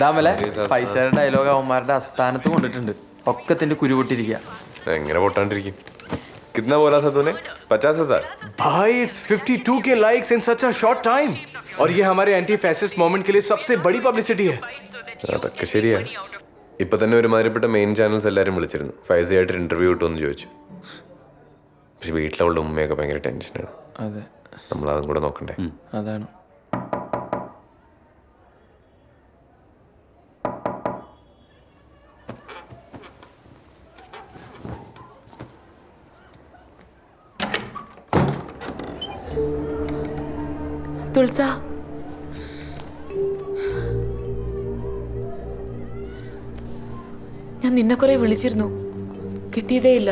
ഡാമല്ലേ പൈസയുടെ ഡയലോഗ് അവന്മാരുടെ അസ്ഥാനത്ത് കൊണ്ടിട്ടുണ്ട്. ഒക്കത്തിന്റെ കുരുപൊട്ടിരിക്കുക. എങ്ങനെ പൊട്ടാണ്ടിരിക്കും? कितना बोला था तूने? 50,000? भाई it's 52K likes in such a short time और ये हमारे एंटी फैसिस्ट मूवमेंट के लिए सबसे बड़ी पब्लिसिटी है. അതൊക്കെ ശരിയാ. ഇപ്പൊ തന്നെ ഒരുമാതിരിപ്പെട്ട മെയിൻ ചാനൽസ് എല്ലാവരും വിളിച്ചിരുന്നു. ഫൈസയായിട്ട് ഇന്റർവ്യൂ കിട്ടുമെന്ന് ചോദിച്ചു. പക്ഷെ വീട്ടിലവളുടെ ഉമ്മയൊക്കെ ഭയങ്കര ടെൻഷനാണ്. അതെ, നമ്മളതും കൂടെ നോക്കണ്ടേ? അതാണ്. തുൾസ, ഞാൻ നിന്നെ കുറെ വിളിച്ചിരുന്നു, കിട്ടിയതേ ഇല്ല.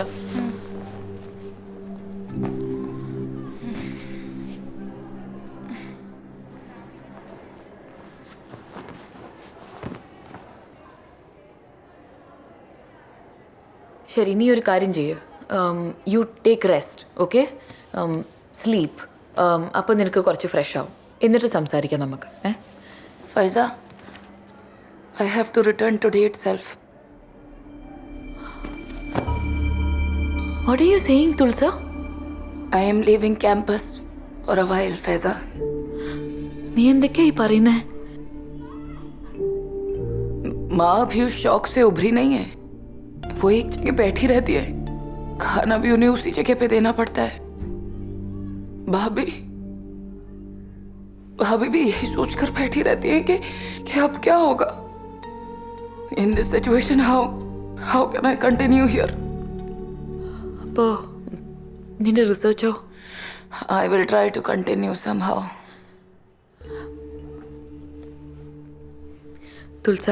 ശരി, നീ ഒരു കാര്യം ചെയ്യ്, you take rest, okay? Sleep. അപ്പം നിനക്ക് കുറച്ച് ഫ്രഷ് ആവും, എന്നിട്ട് സംസാരിക്കാം നമുക്ക്. Faiza, I have to return today itself. What are you saying, Tulsa? I am leaving campus for a while, Faiza. നീ എന്തൊക്കെയായി പറയുന്നേ? माँ अभी उस शौक से उभरी नहीं है. वो एक जगह बैठी रहती है, खाना भी उन्हें उसी जगह पे देना पड़ता है. भाभी भी यही सोचकर बैठी रहती है कि अब क्या होगा. In this situation, how can I continue here? അപ്പോ നിന്റെ റിസർച്ചോ? I will try to continue somehow. Tulsa,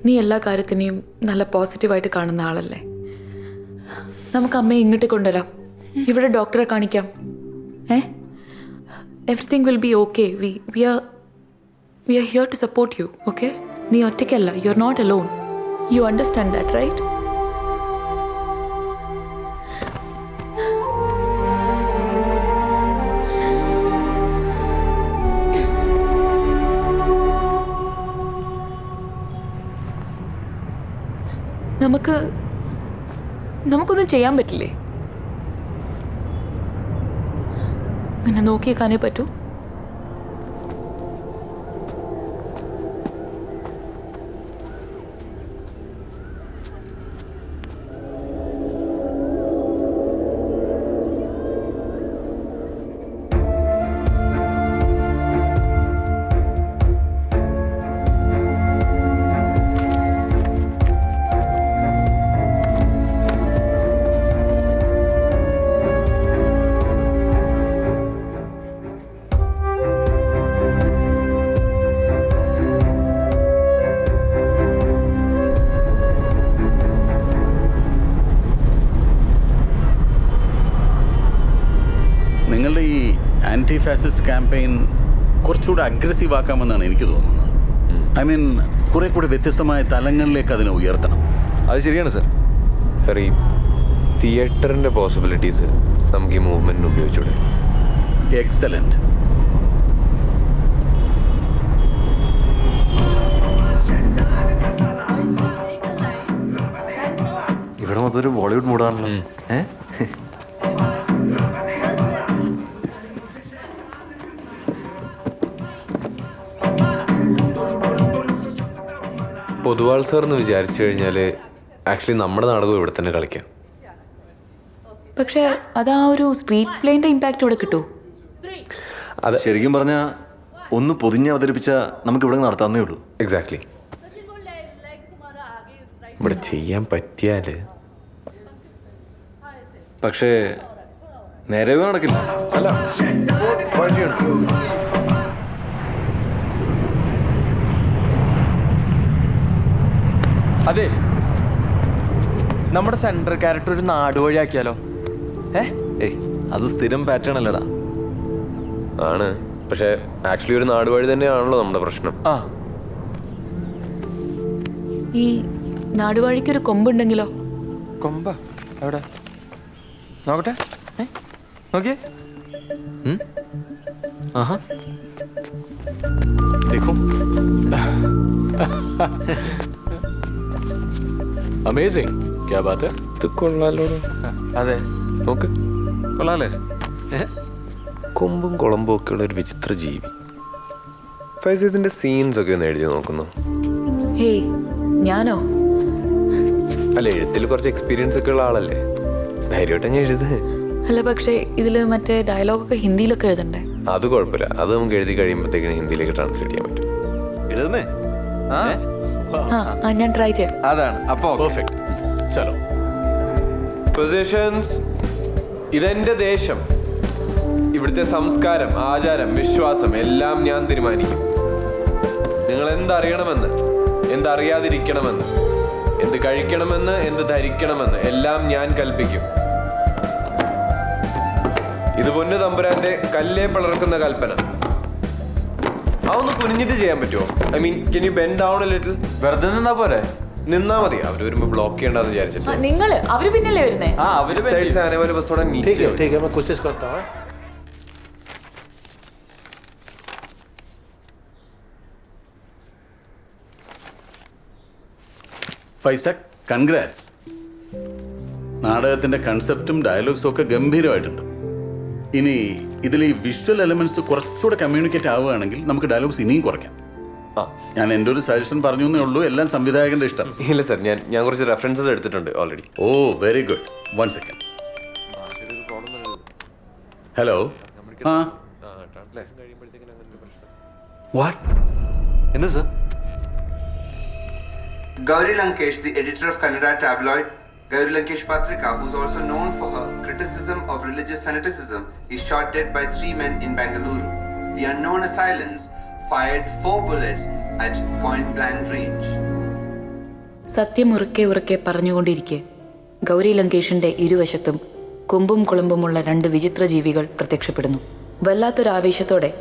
നീ എല്ലാ കാര്യത്തിനെയും നല്ല പോസിറ്റീവായിട്ട് കാണുന്ന ആളല്ലേ. നമുക്ക് അമ്മയെ ഇങ്ങോട്ട് കൊണ്ടുവരാം, ഇവിടെ ഡോക്ടറെ കാണിക്കാം. Everything will be okay. We are here to support you, okay? നീ ഒറ്റയ്ക്കല്ല, you are not alone. You understand that, right? നമുക്കൊന്നും ചെയ്യാൻ പറ്റില്ലേ? ഇങ്ങനെ നോക്കിയേക്കാനേ പറ്റൂ. നിങ്ങളുടെ ഈ ആൻറ്റി ഫാസിസ്റ്റ് ക്യാമ്പയിൻ കുറച്ചുകൂടെ അഗ്രസീവ് ആക്കാമെന്നാണ് എനിക്ക് തോന്നുന്നത്. ഐ മീൻ, കുറെ കൂടെ വ്യത്യസ്തമായ തലങ്ങളിലേക്ക് അതിനെ ഉയർത്തണം. അത് ശരിയാണ് സർ. സർ, ഈ തിയേറ്ററിൻ്റെ പോസിബിലിറ്റീസ് നമുക്ക് ഈ മൂവ്മെൻറ്റിന് ഉപയോഗിച്ചൂടെ? എക്സലൻറ്റ്. ഇവിടെ മൊത്തം ഒരു ബോളിവുഡ് മൂഡാണല്ലോ. പൊതുവാൾ സാർ എന്ന് വിചാരിച്ചു കഴിഞ്ഞാൽ ആക്ച്വലി നമ്മുടെ നാടകം ഇവിടെ തന്നെ കളിക്കാം. പക്ഷെ അതാ ഒരു സ്ട്രീറ്റ് പ്ലേന്റെ ഇമ്പാക്റ്റ് ഇവിടെ കിട്ടൂ. അത് ശരിക്കും പറഞ്ഞാൽ ഒന്ന് പൊതിഞ്ഞ് അവതരിപ്പിച്ച നമുക്ക് ഇവിടെ നടത്താവുന്നേ ഉള്ളൂ. എക്സാക്ട്ലി. ഇവിടെ ചെയ്യാൻ പറ്റിയാൽ. പക്ഷേ നേരെ നടക്കില്ല. അല്ല, അതെ, നമ്മുടെ സെൻട്രൽ ക്യാരക്ടർ ഒരു നാടുവഴി ആക്കിയാലോ? ഏയ്, അത് സ്ഥിരം പാറ്റേൺ അല്ലടാ. ആണ്, പക്ഷെ ആക്ച്വലി ഒരു നാടുവഴി തന്നെയാണല്ലോ നമ്മുടെ പ്രശ്നം. ഈ നാടുവഴിക്കൊരു കൊമ്പുണ്ടെങ്കിലോ? കൊമ്പ എവിടെ? നോക്കട്ടെ. നോക്കിയേ. ആഹാ, देखो अमेजिंग, क्या बात है? ഇത് കൊള്ളാലോ. അതെ. നോക്ക്, കൊള്ളാല്ലേ? കൊമ്പും കുളമ്പും ഒക്കെ ഉള്ള ഒരു വിചിത്ര ജീവി. ഫൈസ് ഇതിന്റെ സീൻസ് ഒക്കെ ഒന്ന് എഴുതി നോക്കുന്നു. ഹേയ്, ഞാനോ? അല്ല, എഴുത്തിൽ കുറച്ച് എക്സ്പീരിയൻസ് ഒക്കെ ഉള്ള ആളല്ലേ, ധൈര്യമായിട്ട് ഞാൻ എഴുത്. അല്ല, പക്ഷേ ഇതിൽ മറ്റേ ഡയലോഗൊക്കെ ഹിന്ദിയിലൊക്കെ എഴുതണ്ടേ? അത് കുഴപ്പമില്ല, അത് നമുക്ക് എഴുതി കഴിയുമ്പോഴത്തേക്കിന് ഹിന്ദിയിലേക്ക് ട്രാൻസ്ലേറ്റ് ചെയ്യാൻ പറ്റും. എഴുതുന്നേ? ആ ആ ഞാൻ ട്രൈ ചെയ്യാം. അതാണ് അപ്പോ परफेक्ट, चलो. പൊസിഷൻസ്. ഇതെന്റെ ദേശം, ഇവിടുത്തെ സംസ്കാരം, ആചാരം, വിശ്വാസം എല്ലാം ഞാൻ തീരുമാനിക്കും. നിങ്ങൾ എന്തറിയണമെന്ന്, എന്തറിയാതിരിക്കണമെന്ന്, എന്ത് കഴിക്കണമെന്ന്, എന്ത് ധരിക്കണമെന്ന് എല്ലാം ഞാൻ കൽപ്പിക്കും. ഇത് പൊന്നു തമ്പുരാന്റെ കല്ലേ പിളർക്കുന്ന കൽപ്പന. അതൊന്ന് കുനിഞ്ഞിട്ട് ചെയ്യാൻ പറ്റുമോ? I mean, can you bend down A little? വെറുതെ നിന്നാ പോരെ? നിന്നാ മതി, അവര് വരുമ്പോ ബ്ലോക്ക് ചെയ്യണ്ടെന്ന് വിചാരിച്ചിട്ട്. നിങ്ങള് അവര് പിന്നല്ലേ വരുന്നേ? ആ അവര് साइड से आने वाले बस थोड़ा नीचे ठीक है, ठीक है, मैं कोशिश करता हूँ. ഫൈസക്, കൺഗ്രാറ്റ്സ്. നാടകത്തിന്റെ കൺസെപ്റ്റും ഡയലോഗ്സും ഒക്കെ ഗംഭീരമായിട്ടുണ്ട്. ഇനി ഇതിൽ ഈ വിഷ്വൽ എലമെന്റ്സ് കുറച്ചുകൂടെ കമ്മ്യൂണിക്കേറ്റ് ആവുകയാണെങ്കിൽ നമുക്ക് ഡയലോഗ്സ് ഇനിയും കുറയ്ക്കാം. ഞാൻ എൻ്റെ ഒരു സജഷൻ പറഞ്ഞു എന്നേ ഉള്ളൂ, എല്ലാം സംവിധായകന്റെ ഇഷ്ടം. ഇല്ല സർ, ഞാൻ കുറച്ച് റെഫറൻസസ് എടുത്തിട്ടുണ്ട് ഓൾറെഡി. ഓ, വെരി ഗുഡ്. 1 സെക്കൻഡ്. ഹലോ. ആ, വാട്ട്? എന്താ sir? Gauri Lankesh, the editor of Kannada tabloid Gauri Lankesh Patrika, who's also known for her criticism of religious fanaticism, is shot dead by 3 men in Bangalore. The unknown assailants fired 4 bullets at point blank range. സത്യം ഉറക്കെ ഉറക്കെ പറഞ്ഞുകൊണ്ടിരിക്കെ ഗൗരി ലങ്കേഷിന്റെ ഇരുവശത്തും കൊമ്പും കുളമ്പുമുള്ള 2 വിചിത്ര ജീവികൾ പ്രത്യക്ഷപ്പെടുന്നു. വല്ലാത്തൊരു ആവേശത്തോടെ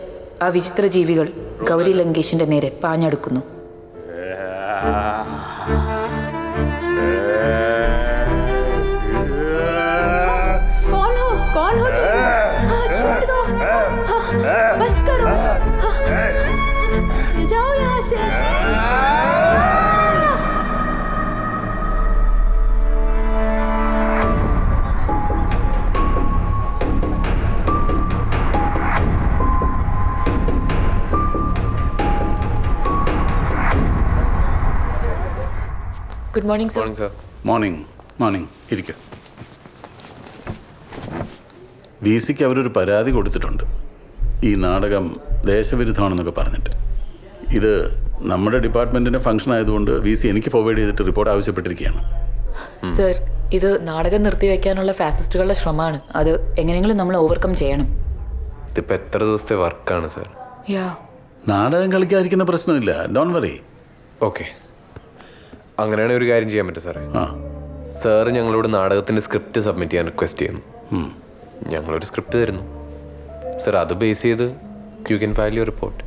ആ വിചിത്ര ജീവികൾ ഗൗരി ലങ്കേഷിന്റെ നേരെ പാഞ്ഞടുക്കുന്നു. कौन हो तुम? हाँ, छोड़ दो. हाँ, बस करो. हाँ, जाओ यहाँ से. Good morning sir. Morning sir. Morning ഇരിക്കും. വി സിക്ക് അവരൊരു പരാതി കൊടുത്തിട്ടുണ്ട്, ഈ നാടകം ദേശവിരുദ്ധമാണെന്നൊക്കെ പറഞ്ഞിട്ട്. ഇത് നമ്മുടെ ഡിപ്പാർട്ട്മെൻറ്റിൻ്റെ ഫംഗ്ഷൻ ആയതുകൊണ്ട് വി സി എനിക്ക് ഫോർവേഡ് ചെയ്തിട്ട് റിപ്പോർട്ട് ആവശ്യപ്പെട്ടിരിക്കുകയാണ്. സർ, ഇത് നാടകം നിർത്തിവെക്കാനുള്ള ഫാസിസ്റ്റുകളുടെ ശ്രമമാണ്. അത് എങ്ങനെയെങ്കിലും നമ്മൾ ഓവർകം ചെയ്യണം. ഇതിപ്പോൾ എത്ര ദിവസത്തെ വർക്കാണ് സർ? യാ, നാടകം കളിക്കാതിരിക്കുന്ന പ്രശ്നമില്ല, ഡോൺ വറി. ഓക്കെ, അങ്ങനെയാണെങ്കിൽ ഒരു കാര്യം ചെയ്യാൻ പറ്റും സാറേ. ആ, സാറ് ഞങ്ങളോട് നാടകത്തിൻ്റെ സ്ക്രിപ്റ്റ് സബ്മിറ്റ് ചെയ്യാൻ റിക്വസ്റ്റ് ചെയ്യുന്നു. ഞങ്ങളൊരു സ്ക്രിപ്റ്റ് തരുന്നു സർ, അത് ബേസ് ചെയ്ത് you can file your report.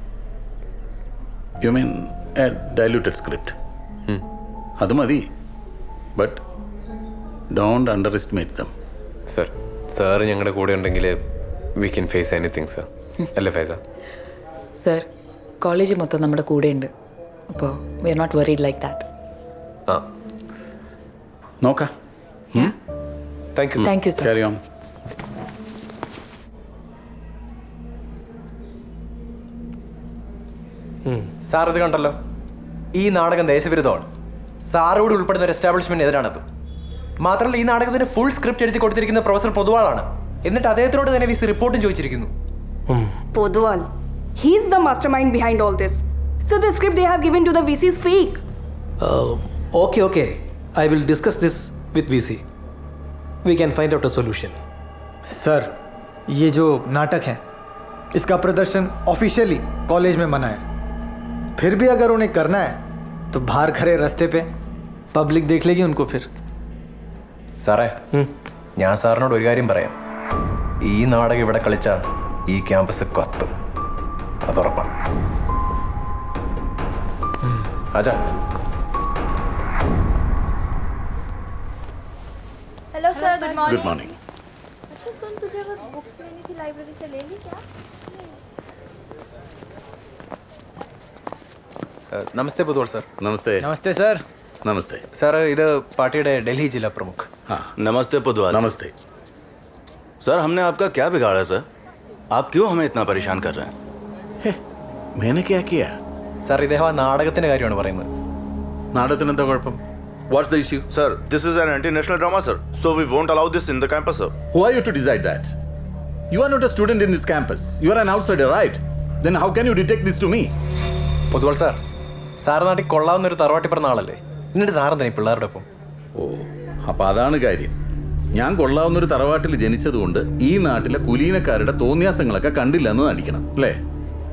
You mean a diluted script? അത് മതി, but don't underestimate them. Sir, sir ഞങ്ങളുടെ കൂടെ ഉണ്ടെങ്കിൽ we can face anything sir, അല്ലേ ഫൈസ? സർ, കോളേജ് മൊത്തം നമ്മുടെ കൂടെയുണ്ട്. അപ്പോൾ we are not worried like that. ആ, നോക്കാം. Thank you. Thank you sir. Carry on. Sir ഇത് കണ്ടല്ലോ, ഈ നാടകം ദേശവിരുദ്ധമാണ്. സാറോട് ഉൾപ്പെടുന്ന ഒരു എസ്റ്റാബ്ലിഷ്മെന്റ് എതിരാണത്. മാത്രമല്ല, ഈ നാടകത്തിന് ഫുൾ സ്ക്രിപ്റ്റ് എഴുതി കൊടുത്തിരിക്കുന്ന പ്രൊഫസർ പൊതുവാളാണ്. എന്നിട്ട് അദ്ദേഹത്തിനോട് തന്നെ വിസി റിപ്പോർട്ടും ചോദിച്ചിരിക്കുന്നു. Podwal. He's the mastermind behind all this. So the script they have given to the VC is fake. Okay. I will discuss this with VC. We can find out a solution. Sir, ये जो नाटक है इसका प्रदर्शन officially college में मना है. फिर भी अगर उन्हें करना है तो बाहर खड़े रास्ते पे पब्लिक देख लेगी उनको. फिर സാറേ, ഞാൻ സാറിനോട് ഒരു കാര്യം പറയാം. ഈ നാടകം ഇവിടെ കളിച്ചാൽ ഈ ക്യാമ്പസ് കത്തും, അതുറപ്പാണ്. ആജാ. Hello sir, good morning. Good morning. अच्छा सुन, तुझे वो बुक्स लेनी थी लाइब्रेरी से, ले ली क्या? നമസ്തേ പൊതുവാൾ സാർ. നമസ്തേ. नमस्ते सर. നമസ്തേ. സാർ ഇത് പാർട്ടിയുടെ ഡൽഹി ജില്ലാ പ്രമുഖ്. नमस्ते पुदवाल. നമസ്തേ. सर हमने आपका क्या बिगाड़ा सर? आप क्यों हमें इतना परेशान कर रहे हैं? मैंने क्या किया? സാർ ഇദ്ദേഹം ആ നാടകത്തിന്റെ കാര്യമാണ് പറയുന്നത്. നാടകത്തിന് എന്താ കുഴപ്പം? What's the issue? Sir this is an anti national drama sir, so we won't allow this in the campus sir. Who are you to decide that? You are not a student in this campus. You are an outsider, right? Then how can you detect this to me? Poduval sir, sir നാട്ടിൽ കൊള്ളാവുന്ന ഒരു തറവാട്ടി പറഞ്ഞ ആളല്ലേ, എന്നിട്ട് സാറെന്താ ഈ പിള്ളേരുടെ ഒപ്പം? ഓ, അപ്പൊ അതാണ് കാര്യം. ഞാൻ കൊള്ളാവുന്നൊരു തറവാട്ടിൽ ജനിച്ചതുകൊണ്ട് ഈ നാട്ടിലെ കുലീനക്കാരുടെ തോന്നിയാസങ്ങളൊക്കെ കണ്ടില്ല എന്ന് നടിക്കണം അല്ലേ?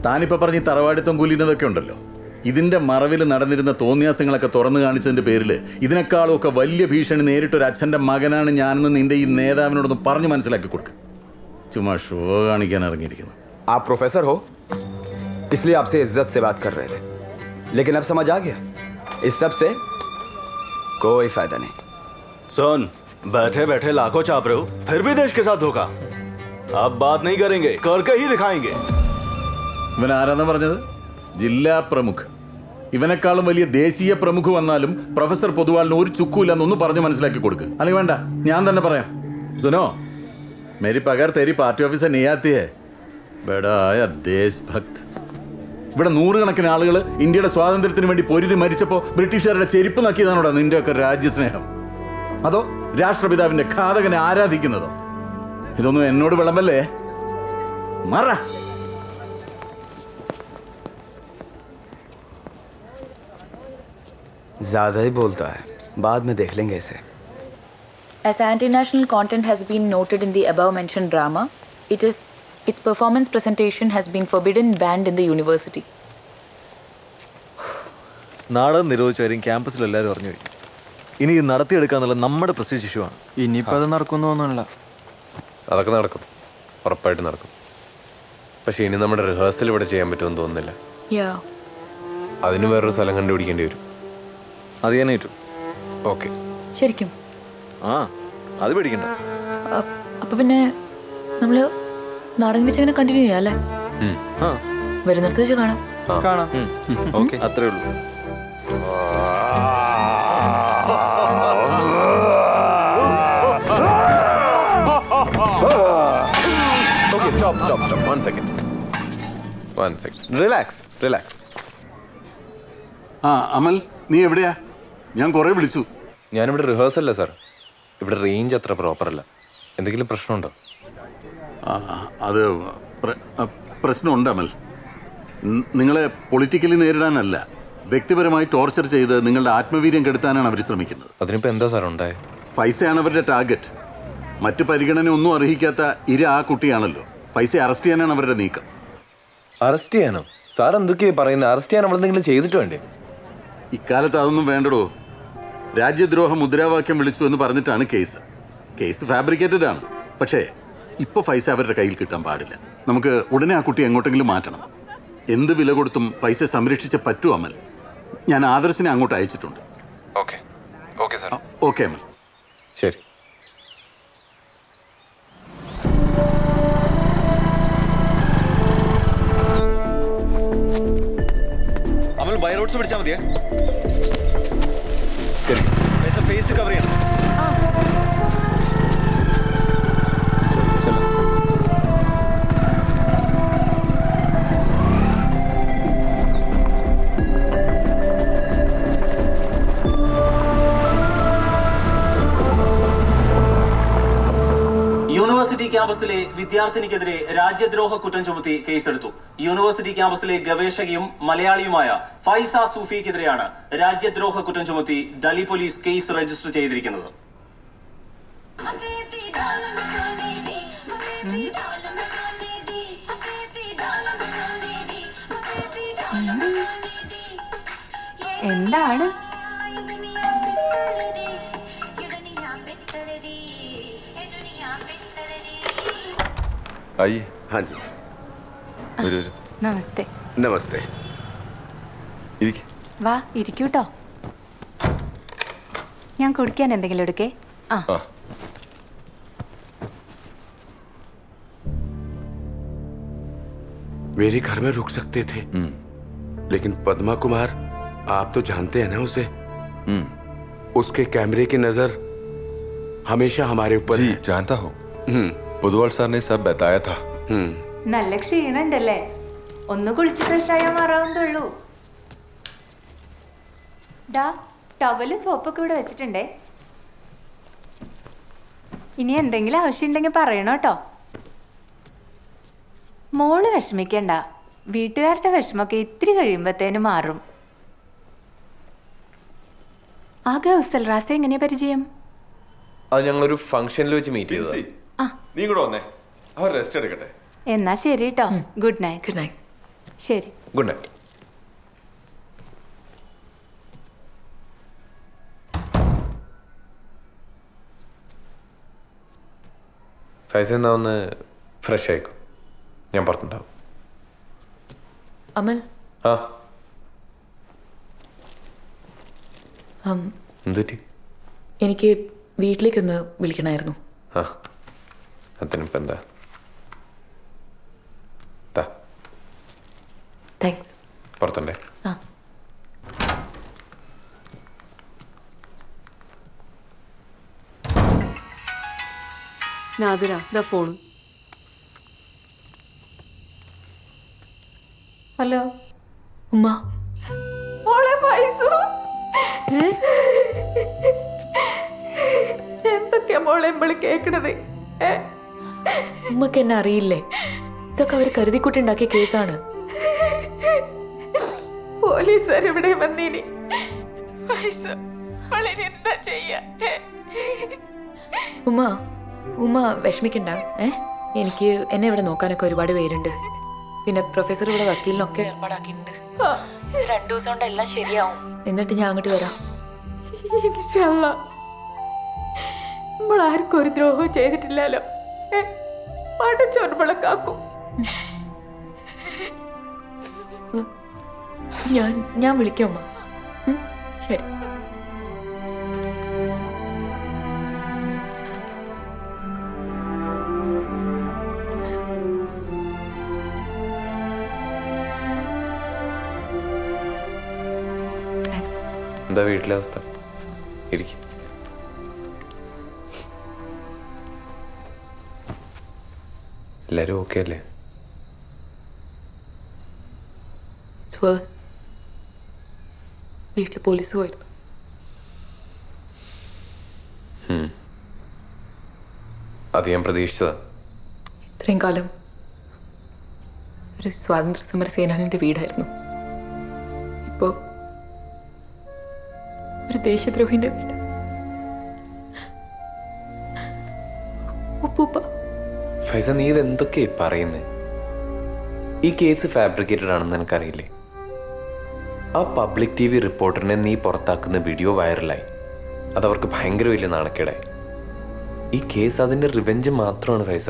താനിപ്പോൾ പറഞ്ഞ് ഈ തറവാടിത്തം കുലീനതൊക്കെ ഉണ്ടല്ലോ, ഇതിന്റെ മറവിൽ നടന്നിരുന്ന തോന്നിയാസങ്ങളൊക്കെ തുറന്നു കാണിച്ചതിന്റെ പേരിൽ ഇതിനേക്കാളും ഒക്കെ വലിയ ഭീഷണി നേരിട്ടൊരു അച്ഛന്റെ മകനാണ് ഞാനെന്ന് നിന്റെ ഈ നേതാവിനോടൊന്ന് പറഞ്ഞു മനസ്സിലാക്കി കൊടുക്കുക. ചുമ്മാ ഷോ കാണിക്കാൻ ഇറങ്ങിയിരിക്കുന്നു. आप प्रोफेसर हो इसलिए आपसे इज्जत से बात कर रहे थे, लेकिन अब समझ आ गया इस सब से कोई फायदा नहीं. सुन, बैठे बैठे लाखों चाप रहे हो, फिर भी देश के साथ धोखा. अब बात नहीं करेंगे, करके ही दिखाएंगे. ഇവൻ ആരാന്ന് പറഞ്ഞത്? ജില്ലാ പ്രമുഖ്. ഇവനെക്കാളും വലിയ ദേശീയ പ്രമുഖ് വന്നാലും പ്രൊഫസർ പൊതുവാളിന് ഒരു ചുക്കുമില്ലെന്നൊന്ന് പറഞ്ഞ് മനസ്സിലാക്കി കൊടുക്ക്. അല്ലെങ്കിൽ വേണ്ട, ഞാൻ തന്നെ പറയാം. സുനോ, മേരി പകർ തേരി പാർട്ടി ഓഫീസർ നീ ആത്തി ഹൈ, ബഡായ ദേശഭക്ത്. ഇവിടെ നൂറുകണക്കിന് ആളുകൾ ഇന്ത്യയുടെ സ്വാതന്ത്ര്യത്തിന് വേണ്ടി പൊരുതി മരിച്ചപ്പോൾ ബ്രിട്ടീഷുകാരുടെ ചെരുപ്പ് നക്കിയതാണോടാ നിന്റെയൊക്കെ രാജ്യസ്നേഹം? അതോ രാഷ്ട്രപിതാവിന്റെ ഘാതകനെ ആരാധിക്കുന്നതോ? ഇതൊന്നും എന്നോട് വിളമ്പല്ലേ. മറ. ज्यादा ही बोलता है, बाद में देख लेंगे इसे. As anti-national content has been noted in the above-mentioned drama, its performance presentation has been forbidden, banned in the university. നാടകം നിരോധിച്ച കാര്യം ക്യാമ്പസിൽ എല്ലാവരും അറിഞ്ഞു കഴിഞ്ഞു. ഇനി ഇത് നടത്തിയെടുക്കാന്നുള്ള നമ്മുടെ പ്രസ്റ്റീജ് ഇഷ്യൂ ആണ്. ഇനിയിപ്പോൾ അത് നടക്കുന്നൊന്നുമില്ല. അതൊക്കെ നടക്കും, ഉറപ്പായിട്ട് നടക്കും. പക്ഷേ ഇനി നമ്മുടെ റിഹേഴ്സൽ ഇവിടെ ചെയ്യാൻ പറ്റുമെന്ന് തോന്നുന്നില്ല. Yeah. അതിന് വേറൊരു സ്ഥലം കണ്ടുപിടിക്കേണ്ടി വരും. അത് ഞാൻ ഏറ്റു. ഓക്കെ. ശരിക്കും ആ, അത് പേടിക്കണ്ട. അപ്പോൾ പിന്നെ നമ്മൾ നാടകം വെച്ച് അങ്ങനെ കണ്ടിന്യൂ ചെയ്യാം അല്ലേ? ആ, വരുന്നിടത്ത് വെച്ച് കാണാം. കാണാം. ഓക്കെ, അത്രേ ഉള്ളൂ. Okay, stop. One second. Relax. ആ അമൽ, നീ എവിടെയാ? ഞാൻ കുറെ വിളിച്ചു. ഞാനിവിടെ റിഹേഴ്സല്ല സാർ. ഇവിടെ റേഞ്ച് അത്ര പ്രോപ്പർ അല്ല. എന്തെങ്കിലും പ്രശ്നമുണ്ടോ? അത് പ്രശ്നമുണ്ട് അമൽ. നിങ്ങളെ പൊളിറ്റിക്കലി നേരിടാനല്ല, വ്യക്തിപരമായി ടോർച്ചർ ചെയ്ത് നിങ്ങളുടെ ആത്മവീര്യം കെടുത്താനാണ് അവർ ശ്രമിക്കുന്നത്. അതിനിപ്പോൾ എന്താ സാർ ഉണ്ടായത്? ഫൈസയാണ് അവരുടെ ടാർഗറ്റ്. മറ്റു പരിഗണന ഒന്നും അർഹിക്കാത്ത ആ കുട്ടിയാണല്ലോ. ഫൈസയെ അറസ്റ്റ് ചെയ്യാനാണ് അവരുടെ നീക്കം. അറസ്റ്റ് ചെയ്യാനോ? സാർ എന്തൊക്കെയാ പറയുന്നത്? അറസ്റ്റ് ചെയ്യാൻ അവളെന്തെങ്കിലും ചെയ്തിട്ട് വേണ്ടേ? ഇക്കാലത്ത് അതൊന്നും വേണ്ടടോ. രാജ്യദ്രോഹ മുദ്രാവാക്യം വിളിച്ചു എന്ന് പറഞ്ഞിട്ടാണ് കേസ് ഫാബ്രിക്കേറ്റഡ് ആണ്. പക്ഷേ ഇപ്പോൾ ഫൈസ അവരുടെ കയ്യിൽ കിട്ടാൻ പാടില്ല. നമുക്ക് ഉടനെ ആ കുട്ടി എങ്ങോട്ടെങ്കിലും മാറ്റണം. എന്ത് വില കൊടുത്തും ഫൈസയെ സംരക്ഷിച്ച പറ്റൂ അമൽ. ഞാൻ ആദർശിനെ അങ്ങോട്ട് അയച്ചിട്ടുണ്ട്. Okay sir. ഓക്കെ അമൽ, ശരി. അമൽ ബൈ റോഡ്സ് പിടിച്ചാൽ മതിയേ. ഫേസ് കവർ ചെയ്യണം. യൂണിവേഴ്സിറ്റി ക്യാമ്പസിലെ വിദ്യാർത്ഥിനിക്കെതിരെ രാജ്യദ്രോഹ കുറ്റം ചുമത്തി കേസെടുത്തു. യൂണിവേഴ്സിറ്റി ക്യാമ്പസിലെ ഗവേഷകയും മലയാളിയുമായ ഫൈസ സൂഫിക്കെതിരെയാണ് രാജ്യദ്രോഹ കുറ്റം ചുമത്തി ഡൽഹി പോലീസ് കേസ് രജിസ്റ്റർ ചെയ്തിരിക്കുന്നത്. എന്താണ്? ആയി. हाँ जी, വരൂ. നമസ്തേ. नमस्ते. ഇരിക്ക്. വാ ഇരിക്കൂട്ടോ. ഞാൻ കുടിക്കാൻ എന്തെങ്കിലും എടുക്കേ? ആ. मेरे घर में रुक सकते थे, लेकिन पद्मा कुमार आप तो जानते हैं ना उसे। उसके कैमरे की नजर हमेशा हमारे ऊपर जी है। जानता हूँ। പൊതുവാൾ സാറിനെ सब बताया था। നല്ല ക്ഷീണുണ്ടല്ലേ? ഒന്ന് കുളിച്ച് ഫ്രഷായാൽ മാറാവുന്നതുള്ളൂ. ദാ ടവലും സോപ്പൊക്കെ ഇവിടെ വെച്ചിട്ടുണ്ടേ. ഇനി എന്തെങ്കിലും ആവശ്യമുണ്ടെങ്കിൽ പറയണം കേട്ടോ. മോള് വിഷമിക്കണ്ട, വീട്ടുകാരുടെ വിഷമൊക്കെ ഇത്തിരി കഴിയുമ്പത്തേനും മാറും. ആ ഗൗസൽ റാസ എങ്ങനെയാ പരിചയം? അത് ഞങ്ങളൊരു ഫംഗ്ഷനിൽ വെച്ച് മീറ്റ് ചെയ്തത്. നീ കൂടെ വന്നേ, അവർ റെസ്റ്റ് എടുക്കട്ടെ. എന്നാ ശരി കേട്ടോ. Good night. Good night. ശരി. Good night. ഫൈസ എന്നാ ഒന്ന് ഫ്രഷ് ആയിക്കോ, ഞാൻ പുറത്തുണ്ടാവും. അമൽ, ആ ഉം, എന്തുപറ്റി? എനിക്ക് വീട്ടിലേക്കൊന്ന് വിളിക്കണമായിരുന്നു. ആ അതിനിപ്പോൾ എന്താ? താങ്ക്സ്. പുറത്തുണ്ടേ? ആ നാദിര, ദാ ഫോൺ. ഹലോ ഉമ്മ. മോളെ ഫൈസു, എന്തൊക്കെയാ മോളെ നമ്മള് കേക്കണത്? ഉമ്മക്ക് എന്നെ അറിയില്ലേ? ഇതൊക്കെ അവർ കരുതിക്കുട്ടുണ്ടാക്കിയ കേസാണ്. പോലീസുകാർ ഇവിടെ വന്നീനി. ഫൈസു, മോളിനി എന്താ ചെയ്യാ? ഉമ്മ ഉമ്മ വിഷമിക്കണ്ട. എനിക്ക് എന്നെ ഇവിടെ നോക്കാനൊക്കെ ഒരുപാട് പേരുണ്ട്. പിന്നെ പ്രൊഫസർ ഇവിടെ വക്കീലിനൊക്കെ ഏർപ്പാടാക്കിയിട്ടുണ്ട്. 2 ദിവസം കൊണ്ട് എല്ലാം ശരിയാവും. എന്നിട്ട് ഞാൻ അങ്ങോട്ട് വരാം. ഇൻഷാല്ലാ. നമ്മളാർക്കും ഒരു ദ്രോഹവും ചെയ്തിട്ടില്ലല്ലോ. പടച്ചോർമ്മളെ കാക്കും. ഞാൻ വിളിക്കാം ഉമ്മ. ശരി. എന്താ വീട്ടിലെ അവസ്ഥ? ഇരിക്കും. എല്ലാരും ഓക്കെ അല്ലേ? വീട്ടിൽ പോലീസ് പോയിരുന്നു. അത് ഞാൻ പ്രതീക്ഷിച്ചതാ. ഇത്രയും കാലം ഒരു സ്വാതന്ത്ര്യ സമര സേനാനിയുടെ വീടായിരുന്നു. ഇപ്പോ ഒരു ദേശദ്രോഹിന്റെ വീട്. ഉപ്പൂപ്പ. ഫൈസ, നീ ഇത് എന്തൊക്കെയാ പറയുന്നേ? ഈ കേസ് ഫാബ്രിക്കേറ്റഡ് ആണെന്ന് എനിക്കറിയില്ലേ? ആ പബ്ലിക് TV റിപ്പോർട്ടറിനെ നീ പുറത്താക്കുന്ന വീഡിയോ വൈറലായി. അതവർക്ക് ഭയങ്കര വലിയ നാണക്കേടായി. ഈ കേസ് അതിൻ്റെ റിവെഞ്ച് മാത്രമാണ് ഫൈസ.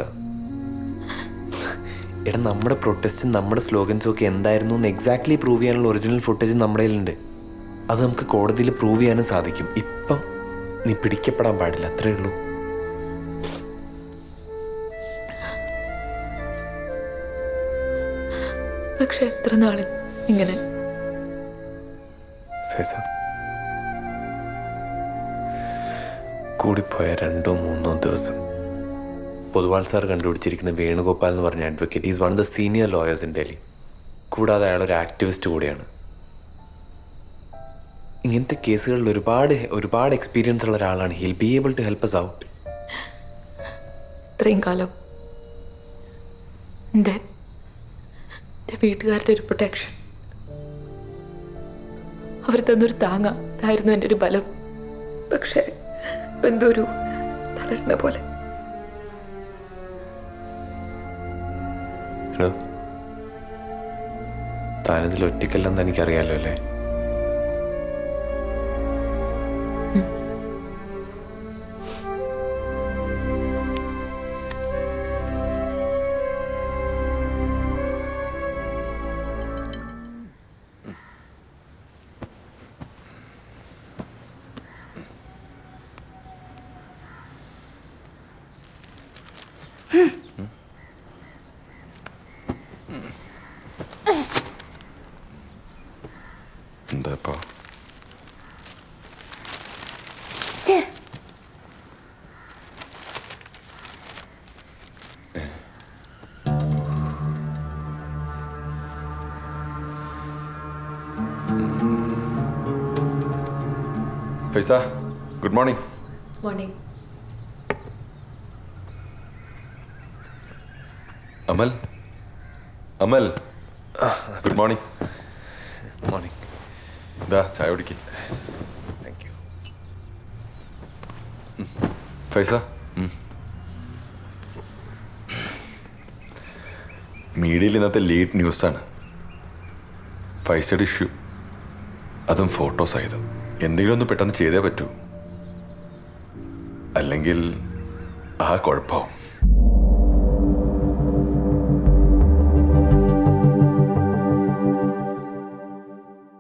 എടാ, നമ്മുടെ പ്രൊട്ടസ്റ്റും നമ്മുടെ സ്ലോഗൻസും ഒക്കെ എന്തായിരുന്നു എന്ന് എക്സാക്ട്ലി പ്രൂവ് ചെയ്യാനുള്ള ഒറിജിനൽ ഫുട്ടേജ് നമ്മുടെ കയ്യിലുണ്ട്. അത് നമുക്ക് കോടതിയിൽ പ്രൂവ് ചെയ്യാനും സാധിക്കും. ഇപ്പം നീ പിടിക്കപ്പെടാൻ പാടില്ല, അത്രേ ഉള്ളൂ. പക്ഷെ എത്ര നാള് ഇങ്ങനെ? കൂടിപ്പോയ 2-3 ദിവസം. പൊതുവാൾ സാർ കണ്ടുപിടിച്ചിരിക്കുന്ന വേണുഗോപാൽ എന്ന് പറഞ്ഞ advocate is one of the senior lawyers in Delhi. കൂടാതെ അയാൾ ഒരു ആക്ടിവിസ്റ്റ് കൂടിയാണ്. ഇങ്ങനത്തെ കേസുകളിൽ ഒരുപാട് എക്സ്പീരിയൻസ് ഉള്ള ഒരാളാണ്. Will be able to help us out. ഇത്രയും കാലം എൻ്റെ വീട്ടുകാരുടെ ഒരു പ്രൊട്ടക്ഷൻ, അവർ തന്നൊരു താങ്ങ, അതായിരുന്നു എൻ്റെ ഒരു ബലം. പക്ഷെ എന്തോ ഒരു തളർന്ന പോലെ. താനിതിൽ ഒറ്റയ്ക്കല്ലെന്ന് എനിക്കറിയാലോ അല്ലേ? എന്താ ഇപ്പോ? ഫൈസ, ഗുഡ് മോർണിംഗ്. മോർണിംഗ്. അമൽ, അമൽ, ഗുഡ് മോർണിംഗ്. മോർണിംഗ്. ഇതാ ചായ കുടിക്ക്. Thank you. ഫൈസ, മീഡിയയിൽ ഇന്നത്തെ ലീഡ് ന്യൂസാണ്. ഫൈസയുടെ ഇഷ്യൂ, അതും ഫോട്ടോ സഹിതം. എന്തെങ്കിലും ഒന്ന് പെട്ടെന്ന് ചെയ്തേ പറ്റൂ, അല്ലെങ്കിൽ ആ കുഴപ്പമാവും.